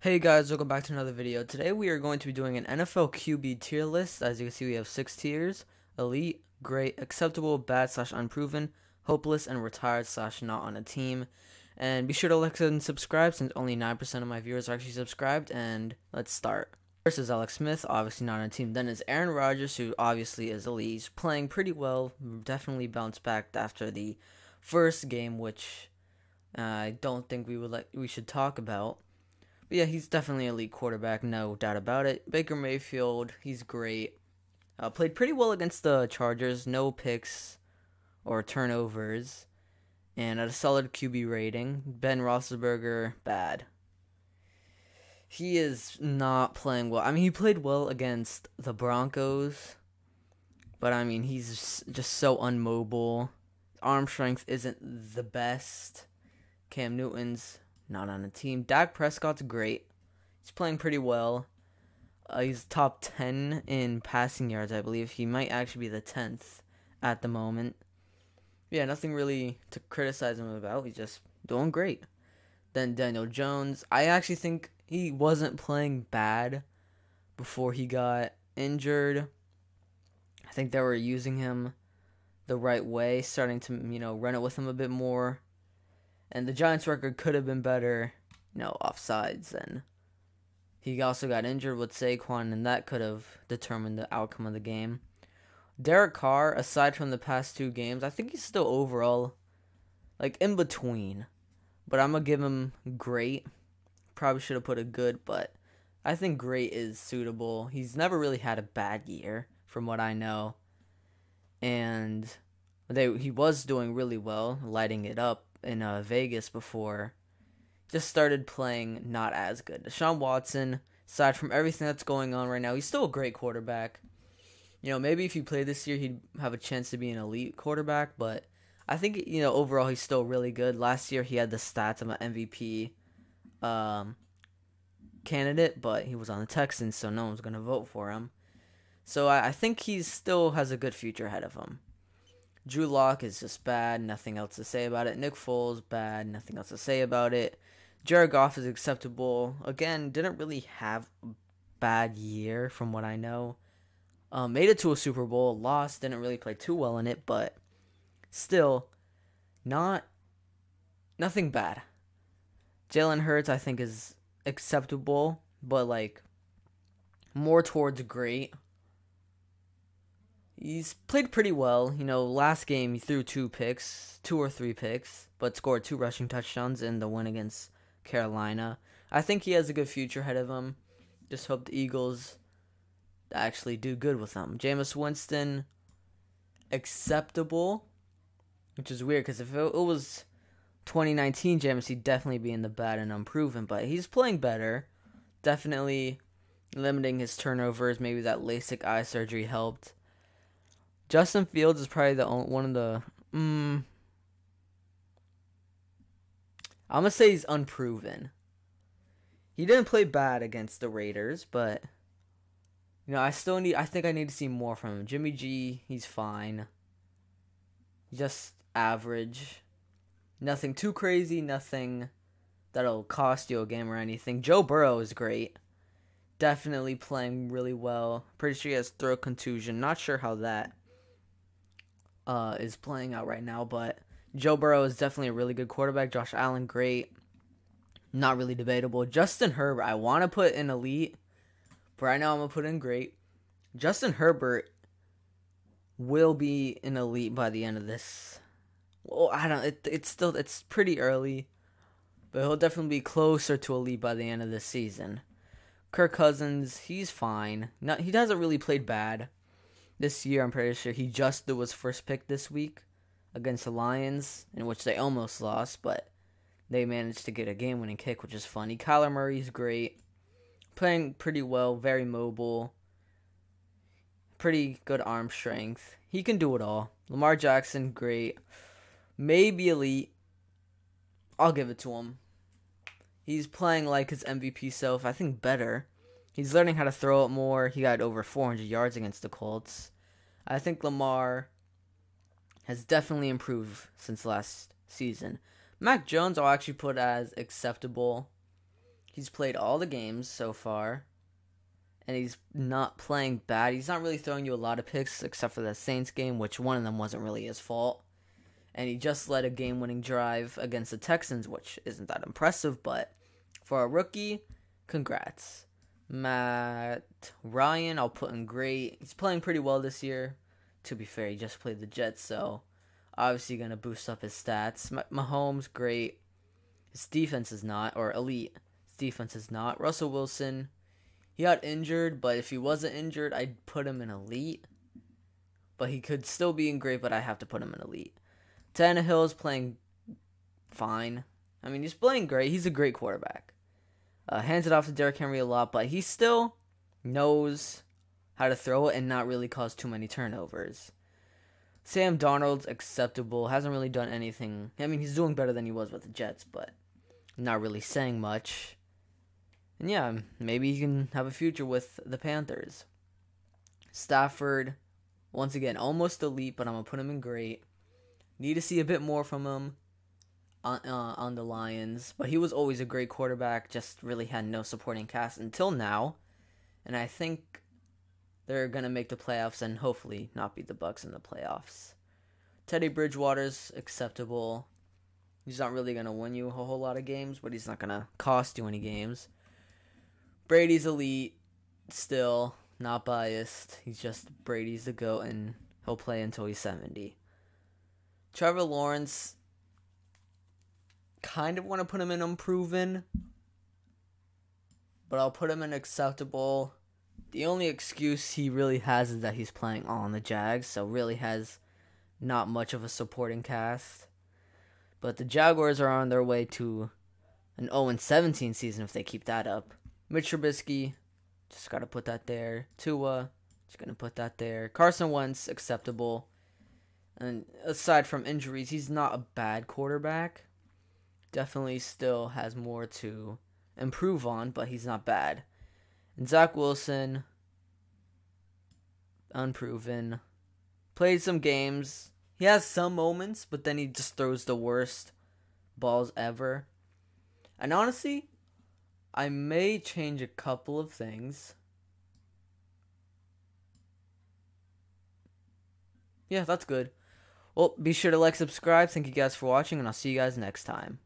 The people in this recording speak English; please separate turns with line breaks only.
Hey guys, welcome back to another video. Today we are going to be doing an NFL QB tier list. As you can see, we have 6 tiers: elite, great, acceptable, bad slash unproven, hopeless, and retired slash not on a team. And be sure to like and subscribe since only 9% of my viewers are actually subscribed. And let's start. First is Alex Smith, obviously not on a team. Then is Aaron Rodgers, who obviously is elite. He's playing pretty well, definitely bounced back after the first game, which I don't think we should talk about. But yeah, he's definitely an elite quarterback, no doubt about it. Baker Mayfield, he's great. Played pretty well against the Chargers, no picks or turnovers, and at a solid QB rating. Ben Roethlisberger, bad. He is not playing well. I mean, he played well against the Broncos, but I mean, he's just so unmobile. Arm strength isn't the best. Cam Newton's not on a team. Dak Prescott's great. He's playing pretty well. He's top 10 in passing yards, I believe. He might actually be the 10th at the moment. Yeah, nothing really to criticize him about. He's just doing great. Then Daniel Jones. I actually think he wasn't playing bad before he got injured. I think they were using him the right way, starting to, run it with him a bit more. And the Giants' record could have been better, offsides. And he also got injured with Saquon, and that could have determined the outcome of the game. Derek Carr, aside from the past 2 games, I think he's still overall, in between. But I'm going to give him great. Probably should have put a good, but I think great is suitable. He's never really had a bad year, from what I know. And he was doing really well, lighting it up in Vegas before. Just started playing not as good. Deshaun Watson, aside from everything that's going on right now, he's still a great quarterback. Maybe if he played this year, he'd have a chance to be an elite quarterback, but I think, overall he's still really good. Last year he had the stats of an MVP candidate, but he was on the Texans, so no one's going to vote for him. So I think he still has a good future ahead of him. Drew Lock is just bad, nothing else to say about it. Nick Foles, bad, nothing else to say about it. Jared Goff is acceptable. Again, didn't really have a bad year from what I know. Made it to a Super Bowl, lost, didn't really play too well in it, but still, nothing bad. Jalen Hurts, I think, is acceptable, but more towards great. He's played pretty well. Last game he threw 2 or 3 picks, but scored 2 rushing touchdowns in the win against Carolina. I think he has a good future ahead of him. Just hope the Eagles actually do good with him. Jameis Winston, acceptable, which is weird because if it was 2019 Jameis, he'd definitely be in the bad and unproven, but he's playing better. Definitely limiting his turnovers. Maybe that LASIK eye surgery helped. Justin Fields is probably one of the... I'm going to say he's unproven. He didn't play bad against the Raiders, but... I think I need to see more from him. Jimmy G, he's fine. Just average. Nothing too crazy, nothing that'll cost you a game or anything. Joe Burrow is great. Definitely playing really well. Pretty sure he has throat contusion. Not sure how that is playing out right now, but Joe Burrow is definitely a really good quarterback. Josh Allen, great. Not really debatable. Justin Herbert, I want to put in elite, but right now I'm going to put in great. Justin Herbert will be an elite by the end of this. Well, I don't. It's pretty early, but he'll definitely be closer to elite by the end of this season. Kirk Cousins, he's fine. He hasn't really played bad this year. I'm pretty sure he just was first pick this week against the Lions, in which they almost lost, but they managed to get a game-winning kick, which is funny. Kyler Murray's great, playing pretty well, very mobile, pretty good arm strength. He can do it all. Lamar Jackson, great. Maybe elite. I'll give it to him. He's playing like his MVP self. I think better. He's learning how to throw it more. He got over 400 yards against the Colts. I think Lamar has definitely improved since last season. Mac Jones I'll actually put as acceptable. He's played all the games so far, and he's not playing bad. He's not really throwing you a lot of picks, except for the Saints game, which one of them wasn't really his fault. And he just led a game-winning drive against the Texans, which isn't that impressive, but for a rookie, congrats. Matt Ryan, I'll put in great. He's playing pretty well this year. To be fair, he just played the Jets, so obviously going to boost up his stats. Mahomes, great. His defense is not, or elite. His defense is not. Russell Wilson, he got injured, but if he wasn't injured, I'd put him in elite. But he could still be in great, but I have to put him in elite. Tannehill is playing fine. I mean, he's playing great. He's a great quarterback. Hands it off to Derrick Henry a lot, but he still knows how to throw it and not really cause too many turnovers. Sam Darnold's acceptable. Hasn't really done anything. I mean, he's doing better than he was with the Jets, but not really saying much. And yeah, maybe he can have a future with the Panthers. Stafford, once again, almost elite, but I'm going to put him in great. Need to see a bit more from him on the Lions, but he was always a great quarterback, just really had no supporting cast until now, and I think they're going to make the playoffs and hopefully not beat the Bucs in the playoffs. Teddy Bridgewater's acceptable. He's not really going to win you a whole lot of games, but he's not going to cost you any games. Brady's elite, still, not biased. He's just Brady's the GOAT, and he'll play until he's 70. Trevor Lawrence, kind of want to put him in unproven, but I'll put him in acceptable. The only excuse he really has is that he's playing on the Jags, so really has not much of a supporting cast. But the Jaguars are on their way to an 0-17 season if they keep that up. Mitch Trubisky, just got to put that there. Tua, just going to put that there. Carson Wentz, acceptable. And aside from injuries, he's not a bad quarterback. Definitely still has more to improve on, but he's not bad. And Zach Wilson, unproven. Played some games. He has some moments, but then he just throws the worst balls ever. And honestly, I may change a couple of things. Yeah, that's good. Well, be sure to like, subscribe. Thank you guys for watching, and I'll see you guys next time.